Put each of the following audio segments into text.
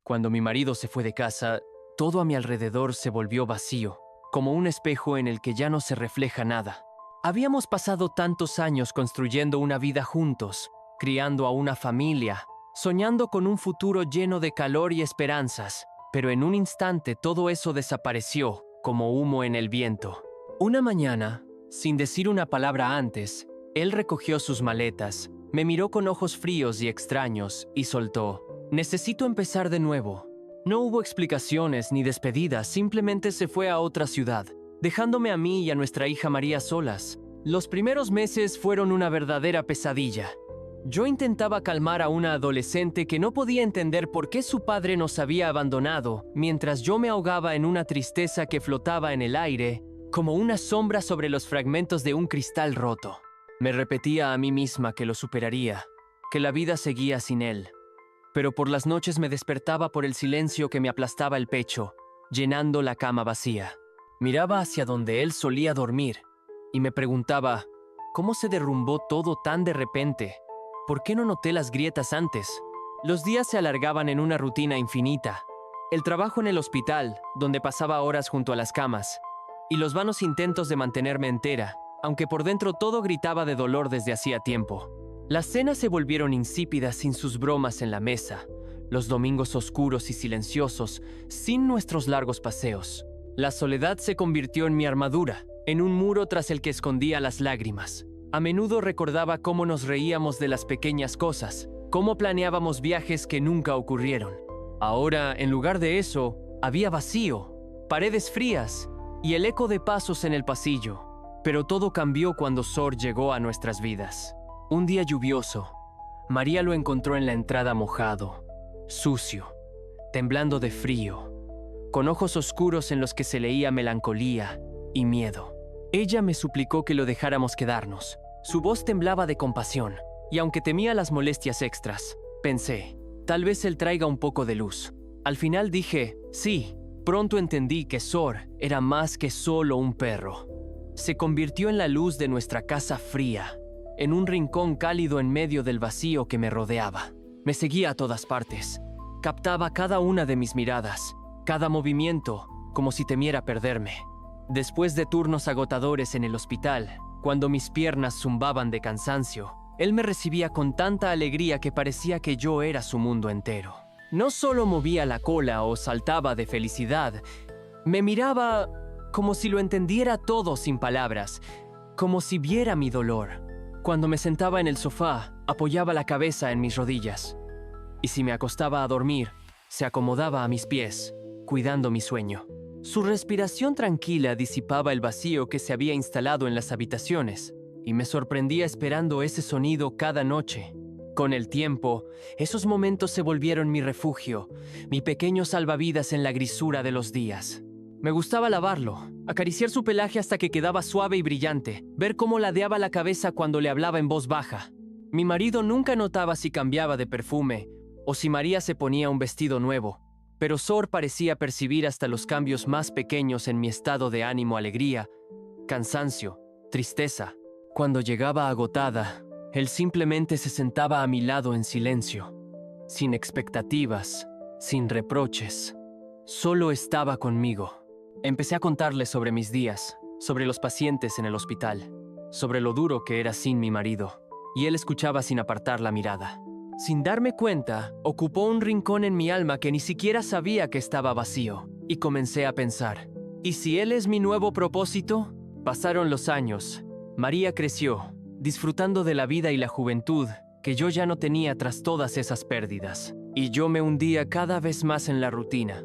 Cuando mi marido se fue de casa, todo a mi alrededor se volvió vacío, como un espejo en el que ya no se refleja nada. Habíamos pasado tantos años construyendo una vida juntos, criando a una familia, soñando con un futuro lleno de calor y esperanzas, pero en un instante todo eso desapareció, como humo en el viento. Una mañana, sin decir una palabra antes, él recogió sus maletas, me miró con ojos fríos y extraños y soltó: «Necesito empezar de nuevo». No hubo explicaciones ni despedidas, simplemente se fue a otra ciudad, dejándome a mí y a nuestra hija María solas. Los primeros meses fueron una verdadera pesadilla. Yo intentaba calmar a una adolescente que no podía entender por qué su padre nos había abandonado, mientras yo me ahogaba en una tristeza que flotaba en el aire, como una sombra sobre los fragmentos de un cristal roto. Me repetía a mí misma que lo superaría, que la vida seguía sin él. Pero por las noches me despertaba por el silencio que me aplastaba el pecho, llenando la cama vacía. Miraba hacia donde él solía dormir y me preguntaba, ¿cómo se derrumbó todo tan de repente? ¿Por qué no noté las grietas antes? Los días se alargaban en una rutina infinita. El trabajo en el hospital, donde pasaba horas junto a las camas, y los vanos intentos de mantenerme entera, aunque por dentro todo gritaba de dolor desde hacía tiempo. Las cenas se volvieron insípidas sin sus bromas en la mesa, los domingos oscuros y silenciosos, sin nuestros largos paseos. La soledad se convirtió en mi armadura, en un muro tras el que escondía las lágrimas. A menudo recordaba cómo nos reíamos de las pequeñas cosas, cómo planeábamos viajes que nunca ocurrieron. Ahora, en lugar de eso, había vacío, paredes frías y el eco de pasos en el pasillo. Pero todo cambió cuando Sor llegó a nuestras vidas. Un día lluvioso, María lo encontró en la entrada mojado, sucio, temblando de frío, con ojos oscuros en los que se leía melancolía y miedo. Ella me suplicó que lo dejáramos quedarnos. Su voz temblaba de compasión, y aunque temía las molestias extras, pensé, tal vez él traiga un poco de luz. Al final dije, sí. Pronto entendí que Sor era más que solo un perro. Se convirtió en la luz de nuestra casa fría, en un rincón cálido en medio del vacío que me rodeaba. Me seguía a todas partes. Captaba cada una de mis miradas, cada movimiento, como si temiera perderme. Después de turnos agotadores en el hospital, cuando mis piernas zumbaban de cansancio, él me recibía con tanta alegría que parecía que yo era su mundo entero. No solo movía la cola o saltaba de felicidad, me miraba como si lo entendiera todo sin palabras, como si viera mi dolor. Cuando me sentaba en el sofá, apoyaba la cabeza en mis rodillas. Y si me acostaba a dormir, se acomodaba a mis pies, cuidando mi sueño. Su respiración tranquila disipaba el vacío que se había instalado en las habitaciones, y me sorprendía esperando ese sonido cada noche. Con el tiempo, esos momentos se volvieron mi refugio, mi pequeño salvavidas en la grisura de los días. Me gustaba lavarlo, acariciar su pelaje hasta que quedaba suave y brillante, ver cómo ladeaba la cabeza cuando le hablaba en voz baja. Mi marido nunca notaba si cambiaba de perfume o si María se ponía un vestido nuevo, pero Sor parecía percibir hasta los cambios más pequeños en mi estado de ánimo: alegría, cansancio, tristeza. Cuando llegaba agotada, él simplemente se sentaba a mi lado en silencio, sin expectativas, sin reproches. Solo estaba conmigo. Empecé a contarle sobre mis días, sobre los pacientes en el hospital, sobre lo duro que era sin mi marido, y él escuchaba sin apartar la mirada. Sin darme cuenta, ocupó un rincón en mi alma que ni siquiera sabía que estaba vacío, y comencé a pensar, ¿y si él es mi nuevo propósito? Pasaron los años. María creció, disfrutando de la vida y la juventud que yo ya no tenía tras todas esas pérdidas, y yo me hundía cada vez más en la rutina.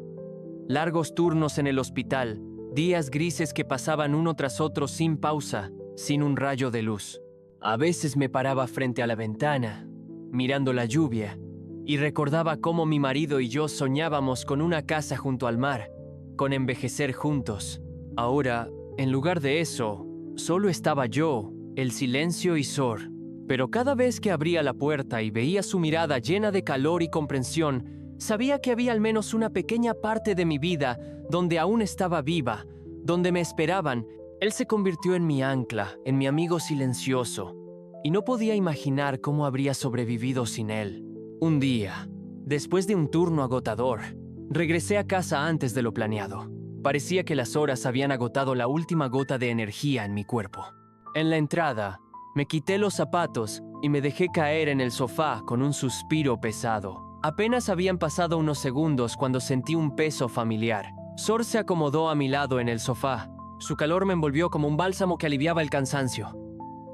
Largos turnos en el hospital, días grises que pasaban uno tras otro sin pausa, sin un rayo de luz. A veces me paraba frente a la ventana, mirando la lluvia, y recordaba cómo mi marido y yo soñábamos con una casa junto al mar, con envejecer juntos. Ahora, en lugar de eso, solo estaba yo, el silencio y Sor. Pero cada vez que abría la puerta y veía su mirada llena de calor y comprensión, sabía que había al menos una pequeña parte de mi vida donde aún estaba viva, donde me esperaban. Él se convirtió en mi ancla, en mi amigo silencioso, y no podía imaginar cómo habría sobrevivido sin él. Un día, Después de un turno agotador, regresé a casa antes de lo planeado. Parecía que las horas habían agotado la última gota de energía en mi cuerpo. En la entrada, me quité los zapatos y me dejé caer en el sofá con un suspiro pesado. Apenas habían pasado unos segundos cuando sentí un peso familiar. Sor se acomodó a mi lado en el sofá. Su calor me envolvió como un bálsamo que aliviaba el cansancio.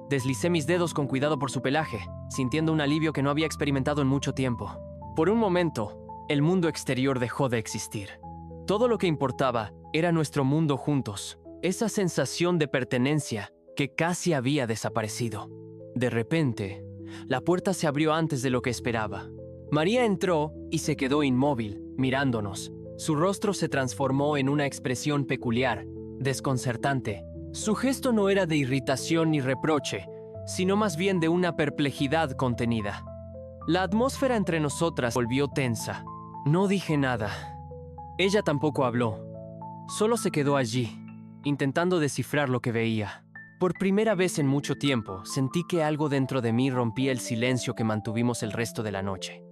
Deslicé mis dedos con cuidado por su pelaje, sintiendo un alivio que no había experimentado en mucho tiempo. Por un momento, el mundo exterior dejó de existir. Todo lo que importaba era nuestro mundo juntos, esa sensación de pertenencia que casi había desaparecido. De repente, la puerta se abrió antes de lo que esperaba. María entró y se quedó inmóvil, mirándonos. Su rostro se transformó en una expresión peculiar, desconcertante. Su gesto no era de irritación ni reproche, sino más bien de una perplejidad contenida. La atmósfera entre nosotras volvió tensa. No dije nada. Ella tampoco habló. Solo se quedó allí, intentando descifrar lo que veía. Por primera vez en mucho tiempo, sentí que algo dentro de mí rompía el silencio que mantuvimos el resto de la noche.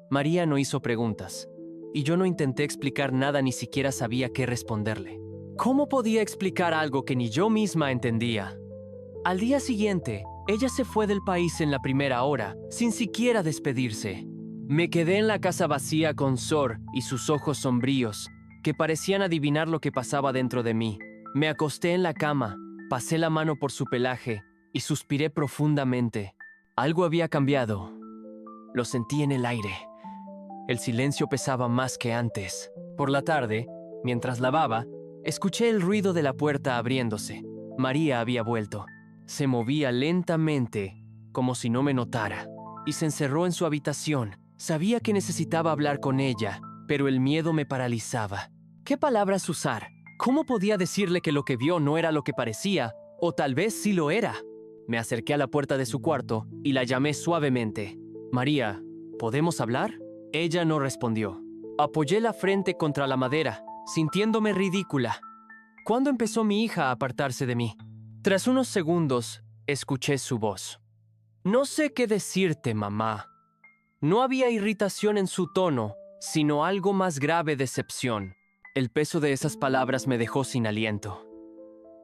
María no hizo preguntas, y yo no intenté explicar nada, ni siquiera sabía qué responderle. ¿Cómo podía explicar algo que ni yo misma entendía? Al día siguiente, ella se fue del país en la primera hora, sin siquiera despedirse. Me quedé en la casa vacía con Sor y sus ojos sombríos, que parecían adivinar lo que pasaba dentro de mí. Me acosté en la cama, pasé la mano por su pelaje y suspiré profundamente. Algo había cambiado. Lo sentí en el aire. El silencio pesaba más que antes. Por la tarde, mientras lavaba, escuché el ruido de la puerta abriéndose. María había vuelto. Se movía lentamente, como si no me notara, y se encerró en su habitación. Sabía que necesitaba hablar con ella, pero el miedo me paralizaba. ¿Qué palabras usar? ¿Cómo podía decirle que lo que vio no era lo que parecía? O tal vez sí lo era. Me acerqué a la puerta de su cuarto y la llamé suavemente. María, ¿podemos hablar? Ella no respondió. Apoyé la frente contra la madera, sintiéndome ridícula. ¿Cuándo empezó mi hija a apartarse de mí? Tras unos segundos, escuché su voz. No sé qué decirte, mamá. No había irritación en su tono, sino algo más grave, decepción. El peso de esas palabras me dejó sin aliento.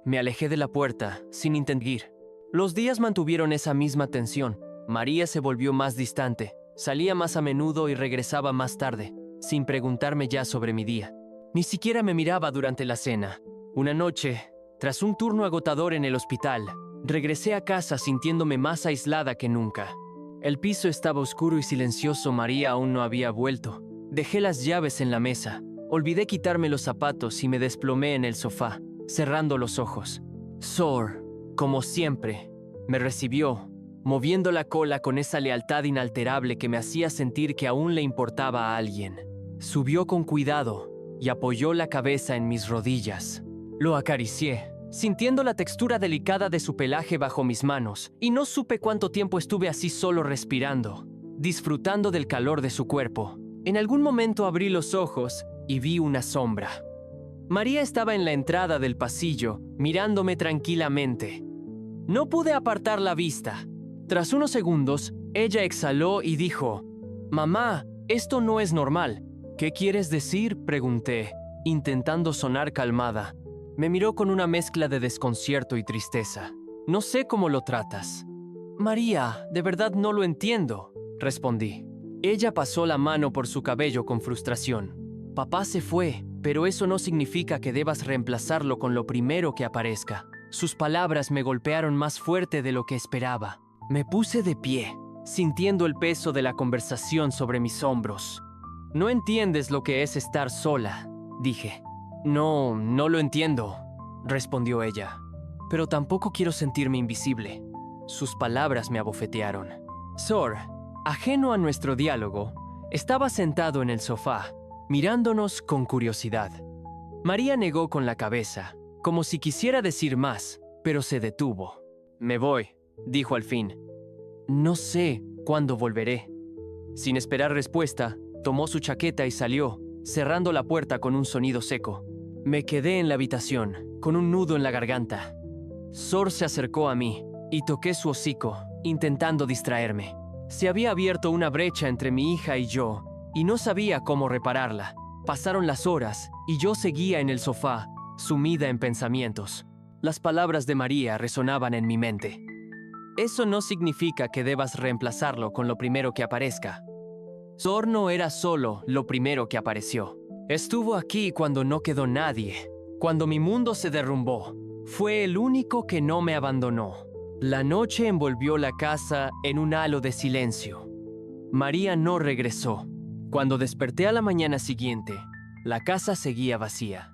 Me alejé de la puerta, sin intentar. Los días mantuvieron esa misma tensión. María se volvió más distante, salía más a menudo y regresaba más tarde, sin preguntarme ya sobre mi día. Ni siquiera me miraba durante la cena. Una noche, tras un turno agotador en el hospital, regresé a casa sintiéndome más aislada que nunca. El piso estaba oscuro y silencioso. María aún no había vuelto. Dejé las llaves en la mesa. Olvidé quitarme los zapatos y me desplomé en el sofá, cerrando los ojos. Sor, como siempre, me recibió, moviendo la cola con esa lealtad inalterable que me hacía sentir que aún le importaba a alguien. Subió con cuidado y apoyó la cabeza en mis rodillas. Lo acaricié, sintiendo la textura delicada de su pelaje bajo mis manos, y no supe cuánto tiempo estuve así, solo respirando, disfrutando del calor de su cuerpo. En algún momento abrí los ojos y vi una sombra. María estaba en la entrada del pasillo, mirándome tranquilamente. No pude apartar la vista. Tras unos segundos, ella exhaló y dijo: «Mamá, esto no es normal». «¿Qué quieres decir?», pregunté, intentando sonar calmada. Me miró con una mezcla de desconcierto y tristeza. «No sé cómo lo tratas». «María, de verdad no lo entiendo», respondí. Ella pasó la mano por su cabello con frustración. «Papá se fue, pero eso no significa que debas reemplazarlo con lo primero que aparezca». Sus palabras me golpearon más fuerte de lo que esperaba. Me puse de pie, sintiendo el peso de la conversación sobre mis hombros. «No entiendes lo que es estar sola», dije. «No, no lo entiendo», respondió ella. «Pero tampoco quiero sentirme invisible». Sus palabras me abofetearon. Sor, ajeno a nuestro diálogo, estaba sentado en el sofá, mirándonos con curiosidad. María negó con la cabeza, como si quisiera decir más, pero se detuvo. «Me voy», dijo al fin. «No sé cuándo volveré». Sin esperar respuesta, tomó su chaqueta y salió, cerrando la puerta con un sonido seco. Me quedé en la habitación, con un nudo en la garganta. Sor se acercó a mí y toqué su hocico, intentando distraerme. Se había abierto una brecha entre mi hija y yo, y no sabía cómo repararla. Pasaron las horas y yo seguía en el sofá, sumida en pensamientos. Las palabras de María resonaban en mi mente. Eso no significa que debas reemplazarlo con lo primero que aparezca. Sor no era solo lo primero que apareció. Estuvo aquí cuando no quedó nadie, cuando mi mundo se derrumbó. Fue el único que no me abandonó. La noche envolvió la casa en un halo de silencio. María no regresó. Cuando desperté a la mañana siguiente, la casa seguía vacía.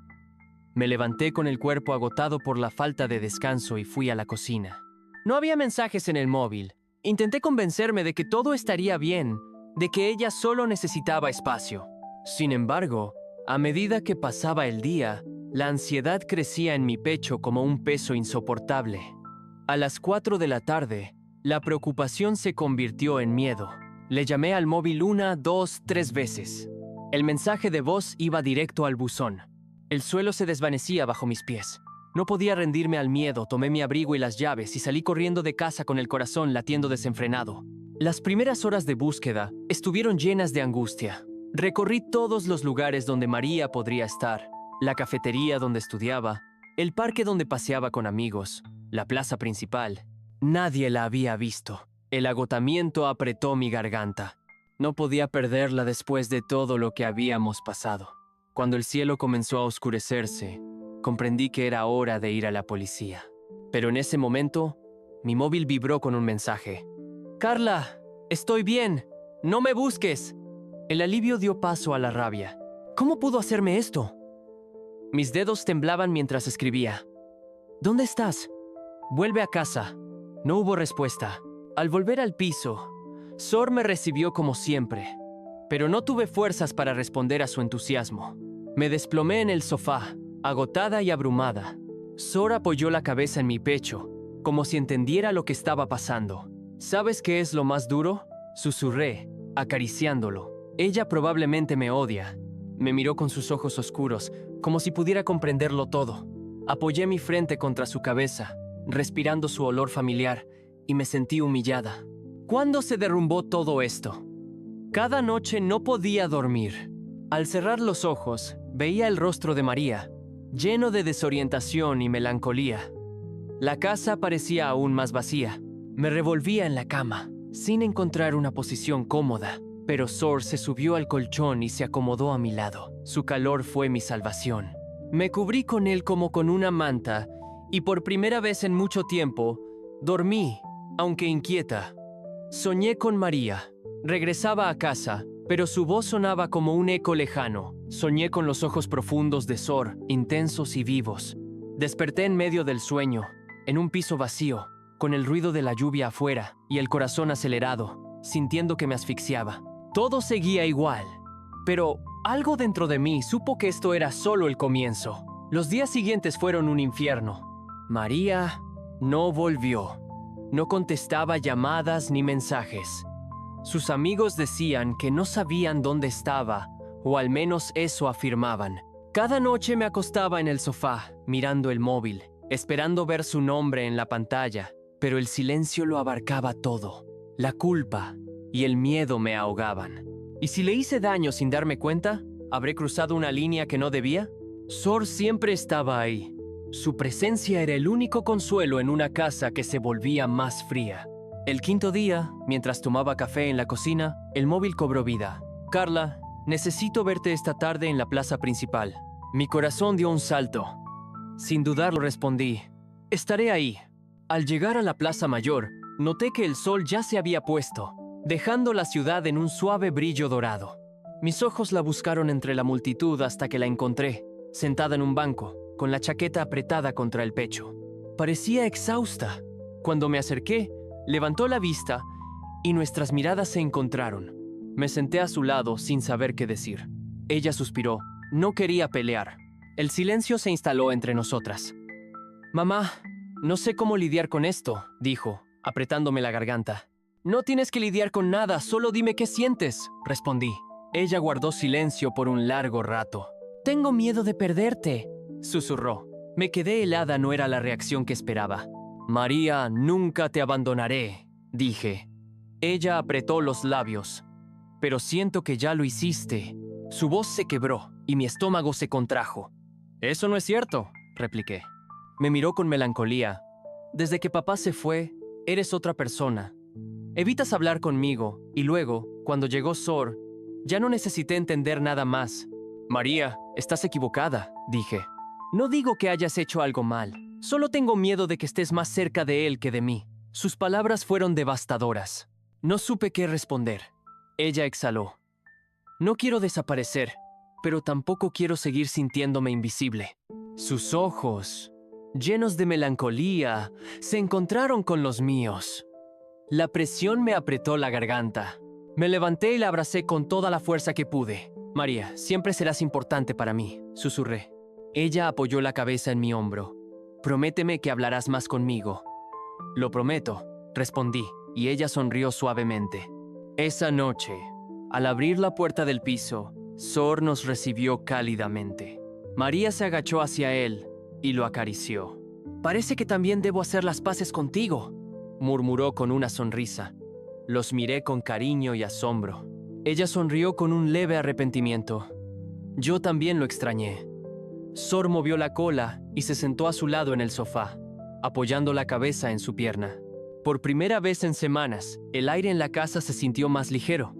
Me levanté con el cuerpo agotado por la falta de descanso y fui a la cocina. No había mensajes en el móvil. Intenté convencerme de que todo estaría bien, de que ella solo necesitaba espacio. Sin embargo, a medida que pasaba el día, la ansiedad crecía en mi pecho como un peso insoportable. A las 4 de la tarde, la preocupación se convirtió en miedo. Le llamé al móvil 1, 2, 3 veces. El mensaje de voz iba directo al buzón. El suelo se desvanecía bajo mis pies. No podía rendirme al miedo, tomé mi abrigo y las llaves y salí corriendo de casa con el corazón latiendo desenfrenado. Las primeras horas de búsqueda estuvieron llenas de angustia. Recorrí todos los lugares donde María podría estar. La cafetería donde estudiaba, el parque donde paseaba con amigos, la plaza principal. Nadie la había visto. El agotamiento apretó mi garganta. No podía perderla después de todo lo que habíamos pasado. Cuando el cielo comenzó a oscurecerse, comprendí que era hora de ir a la policía. Pero en ese momento, mi móvil vibró con un mensaje. «Carla, estoy bien. No me busques». El alivio dio paso a la rabia. ¿Cómo pudo hacerme esto? Mis dedos temblaban mientras escribía. «¿Dónde estás? Vuelve a casa». No hubo respuesta. Al volver al piso, Sor me recibió como siempre, pero no tuve fuerzas para responder a su entusiasmo. Me desplomé en el sofá, agotada y abrumada. Sor apoyó la cabeza en mi pecho, como si entendiera lo que estaba pasando. ¿Sabes qué es lo más duro?, susurré, acariciándolo. Ella probablemente me odia. Me miró con sus ojos oscuros, como si pudiera comprenderlo todo. Apoyé mi frente contra su cabeza, respirando su olor familiar, y me sentí humillada. ¿Cuándo se derrumbó todo esto? Cada noche no podía dormir. Al cerrar los ojos, veía el rostro de María, lleno de desorientación y melancolía. La casa parecía aún más vacía. Me revolvía en la cama, sin encontrar una posición cómoda, pero Sor se subió al colchón y se acomodó a mi lado. Su calor fue mi salvación. Me cubrí con él como con una manta, y por primera vez en mucho tiempo, dormí, aunque inquieta. Soñé con María. Regresaba a casa, pero su voz sonaba como un eco lejano. Soñé con los ojos profundos de Sor, intensos y vivos. Desperté en medio del sueño, en un piso vacío, con el ruido de la lluvia afuera y el corazón acelerado, sintiendo que me asfixiaba. Todo seguía igual, pero algo dentro de mí supo que esto era solo el comienzo. Los días siguientes fueron un infierno. María no volvió. No contestaba llamadas ni mensajes. Sus amigos decían que no sabían dónde estaba, o al menos eso afirmaban. Cada noche me acostaba en el sofá, mirando el móvil, esperando ver su nombre en la pantalla, pero el silencio lo abarcaba todo. La culpa y el miedo me ahogaban. ¿Y si le hice daño sin darme cuenta? ¿Habré cruzado una línea que no debía? Sor siempre estaba ahí. Su presencia era el único consuelo en una casa que se volvía más fría. El quinto día, mientras tomaba café en la cocina, el móvil cobró vida. «Carla, necesito verte esta tarde en la plaza principal». Mi corazón dio un salto. Sin dudarlo respondí, «Estaré ahí». Al llegar a la plaza mayor, noté que el sol ya se había puesto, dejando la ciudad en un suave brillo dorado. Mis ojos la buscaron entre la multitud hasta que la encontré, sentada en un banco, con la chaqueta apretada contra el pecho. Parecía exhausta. Cuando me acerqué, levantó la vista y nuestras miradas se encontraron. Me senté a su lado sin saber qué decir. Ella suspiró. No quería pelear. El silencio se instaló entre nosotras. «Mamá, no sé cómo lidiar con esto», dijo, apretándome la garganta. «No tienes que lidiar con nada, solo dime qué sientes», respondí. Ella guardó silencio por un largo rato. «Tengo miedo de perderte», susurró. Me quedé helada, no era la reacción que esperaba. «María, nunca te abandonaré», dije. Ella apretó los labios. pero siento que ya lo hiciste. Su voz se quebró y mi estómago se contrajo. Eso no es cierto, repliqué. Me miró con melancolía. Desde que papá se fue, eres otra persona. Evitas hablar conmigo y luego, cuando llegó Sor, ya no necesité entender nada más. María, estás equivocada, dije. No digo que hayas hecho algo mal. Solo tengo miedo de que estés más cerca de él que de mí. Sus palabras fueron devastadoras. No supe qué responder. Ella exhaló. No quiero desaparecer, pero tampoco quiero seguir sintiéndome invisible. Sus ojos, llenos de melancolía, se encontraron con los míos. La presión me apretó la garganta. Me levanté y la abracé con toda la fuerza que pude. María, siempre serás importante para mí, susurré. Ella apoyó la cabeza en mi hombro. Prométeme que hablarás más conmigo. Lo prometo, respondí, y ella sonrió suavemente. Esa noche, al abrir la puerta del piso, Sor nos recibió cálidamente. María se agachó hacia él y lo acarició. Parece que también debo hacer las paces contigo, murmuró con una sonrisa. Los miré con cariño y asombro. Ella sonrió con un leve arrepentimiento. Yo también lo extrañé. Sor movió la cola y se sentó a su lado en el sofá, apoyando la cabeza en su pierna. Por primera vez en semanas, el aire en la casa se sintió más ligero.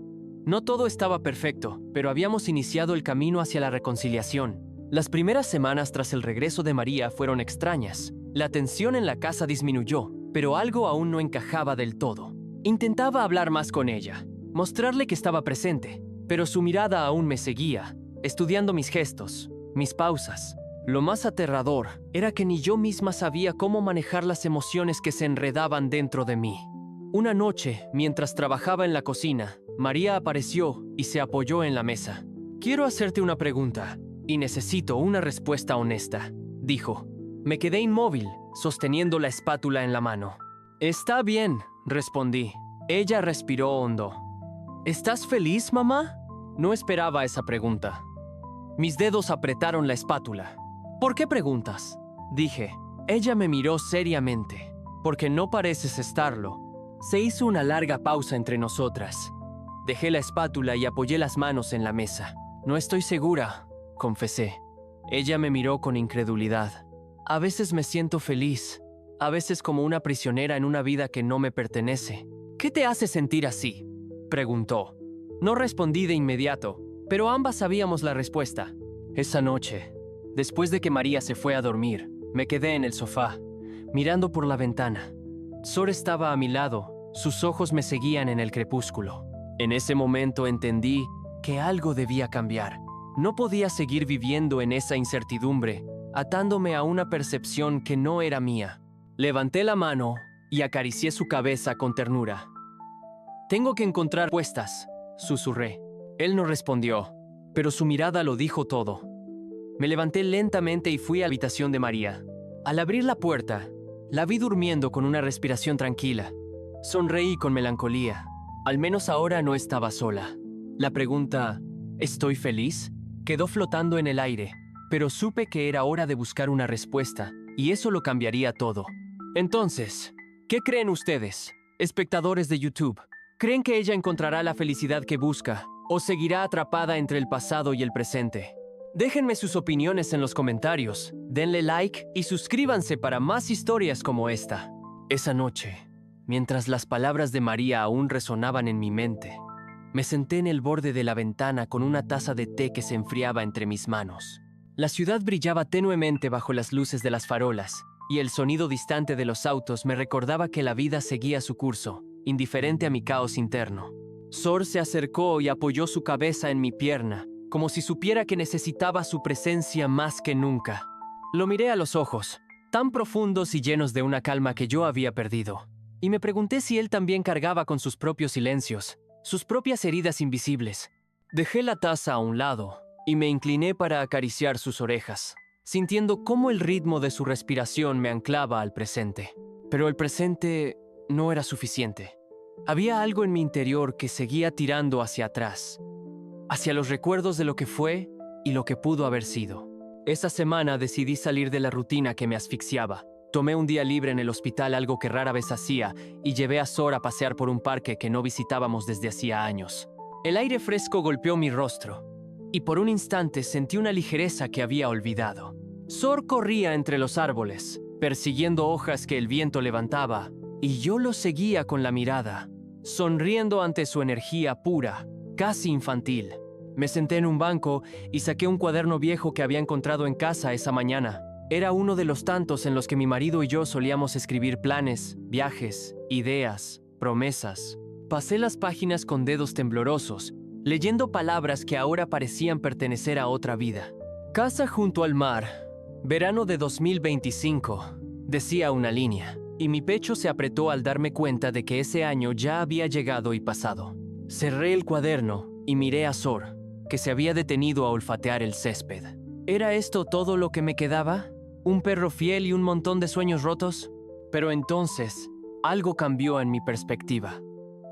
No todo estaba perfecto, pero habíamos iniciado el camino hacia la reconciliación. Las primeras semanas tras el regreso de María fueron extrañas. La tensión en la casa disminuyó, pero algo aún no encajaba del todo. Intentaba hablar más con ella, mostrarle que estaba presente, pero su mirada aún me seguía, estudiando mis gestos, mis pausas. Lo más aterrador era que ni yo misma sabía cómo manejar las emociones que se enredaban dentro de mí. Una noche, mientras trabajaba en la cocina, María apareció y se apoyó en la mesa. «Quiero hacerte una pregunta, y necesito una respuesta honesta», dijo. Me quedé inmóvil, sosteniendo la espátula en la mano. «Está bien», respondí. Ella respiró hondo. «¿Estás feliz, mamá?» No esperaba esa pregunta. Mis dedos apretaron la espátula. «¿Por qué preguntas?», dije. Ella me miró seriamente. «Porque no pareces estarlo». Se hizo una larga pausa entre nosotras. Dejé la espátula y apoyé las manos en la mesa. «No estoy segura», confesé. Ella me miró con incredulidad. «A veces me siento feliz, a veces como una prisionera en una vida que no me pertenece». «¿Qué te hace sentir así?», preguntó. No respondí de inmediato, pero ambas sabíamos la respuesta. Esa noche, después de que María se fue a dormir, me quedé en el sofá, mirando por la ventana. Sor estaba a mi lado, sus ojos me seguían en el crepúsculo. En ese momento entendí que algo debía cambiar. No podía seguir viviendo en esa incertidumbre, atándome a una percepción que no era mía. Levanté la mano y acaricié su cabeza con ternura. «Tengo que encontrar respuestas», susurré. Él no respondió, pero su mirada lo dijo todo. Me levanté lentamente y fui a la habitación de María. Al abrir la puerta, la vi durmiendo con una respiración tranquila. Sonreí con melancolía. Al menos ahora no estaba sola. La pregunta, ¿estoy feliz?, quedó flotando en el aire, pero supe que era hora de buscar una respuesta, y eso lo cambiaría todo. Entonces, ¿qué creen ustedes, espectadores de YouTube? ¿Creen que ella encontrará la felicidad que busca, o seguirá atrapada entre el pasado y el presente? Déjenme sus opiniones en los comentarios, denle like y suscríbanse para más historias como esta. Esa noche, mientras las palabras de María aún resonaban en mi mente, me senté en el borde de la ventana con una taza de té que se enfriaba entre mis manos. La ciudad brillaba tenuemente bajo las luces de las farolas, y el sonido distante de los autos me recordaba que la vida seguía su curso, indiferente a mi caos interno. Sor se acercó y apoyó su cabeza en mi pierna, como si supiera que necesitaba su presencia más que nunca. Lo miré a los ojos, tan profundos y llenos de una calma que yo había perdido, y me pregunté si él también cargaba con sus propios silencios, sus propias heridas invisibles. Dejé la taza a un lado y me incliné para acariciar sus orejas, sintiendo cómo el ritmo de su respiración me anclaba al presente. Pero el presente no era suficiente. Había algo en mi interior que seguía tirando hacia atrás, hacia los recuerdos de lo que fue y lo que pudo haber sido. Esa semana decidí salir de la rutina que me asfixiaba. Tomé un día libre en el hospital, algo que rara vez hacía, y llevé a Sor a pasear por un parque que no visitábamos desde hacía años. El aire fresco golpeó mi rostro, y por un instante sentí una ligereza que había olvidado. Sor corría entre los árboles, persiguiendo hojas que el viento levantaba, y yo lo seguía con la mirada, sonriendo ante su energía pura, casi infantil. Me senté en un banco y saqué un cuaderno viejo que había encontrado en casa esa mañana. Era uno de los tantos en los que mi marido y yo solíamos escribir planes, viajes, ideas, promesas. Pasé las páginas con dedos temblorosos, leyendo palabras que ahora parecían pertenecer a otra vida. Casa junto al mar, verano de 2025, decía una línea, y mi pecho se apretó al darme cuenta de que ese año ya había llegado y pasado. Cerré el cuaderno y miré a Sor, que se había detenido a olfatear el césped. ¿Era esto todo lo que me quedaba? ¿Un perro fiel y un montón de sueños rotos? Pero entonces, algo cambió en mi perspectiva.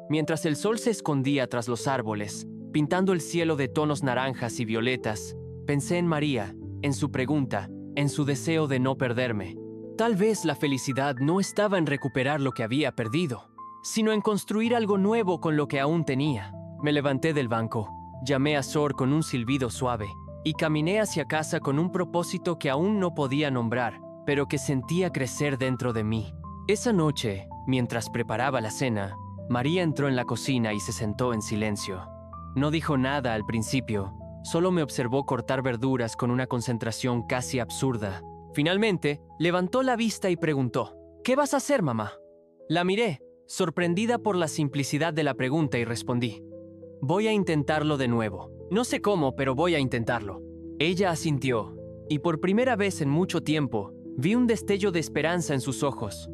Mientras el sol se escondía tras los árboles, pintando el cielo de tonos naranjas y violetas, pensé en María, en su pregunta, en su deseo de no perderme. Tal vez la felicidad no estaba en recuperar lo que había perdido, sino en construir algo nuevo con lo que aún tenía. Me levanté del banco, llamé a Sor con un silbido suave, y caminé hacia casa con un propósito que aún no podía nombrar, pero que sentía crecer dentro de mí. Esa noche, mientras preparaba la cena, María entró en la cocina y se sentó en silencio. No dijo nada al principio, solo me observó cortar verduras con una concentración casi absurda. Finalmente, levantó la vista y preguntó, ¿qué vas a hacer, mamá? La miré, sorprendida por la simplicidad de la pregunta, y respondí, voy a intentarlo de nuevo. No sé cómo, pero voy a intentarlo. Ella asintió, y por primera vez en mucho tiempo, vi un destello de esperanza en sus ojos.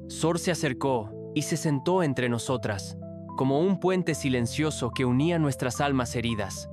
Sor se acercó y se sentó entre nosotras, como un puente silencioso que unía nuestras almas heridas.